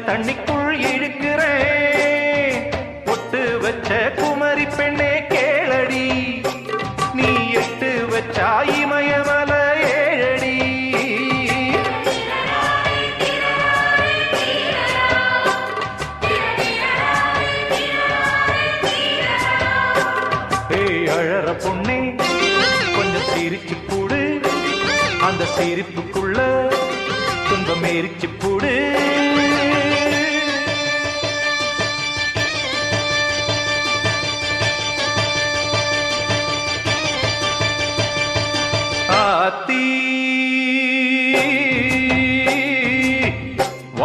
தண்ணிக்குள் இழுக்கிறேன். பொட்டு வச்ச குமரி பெண்ணே கேளடி, நீ எட்டு வச்சா இமயமல ஏழடி. ஏய் அழற பொண்ணே கொஞ்சம் சிரிச்சு கூடு, அந்த சிரிப்புக்குள்ள துன்பம் எரிச்சு கூடு.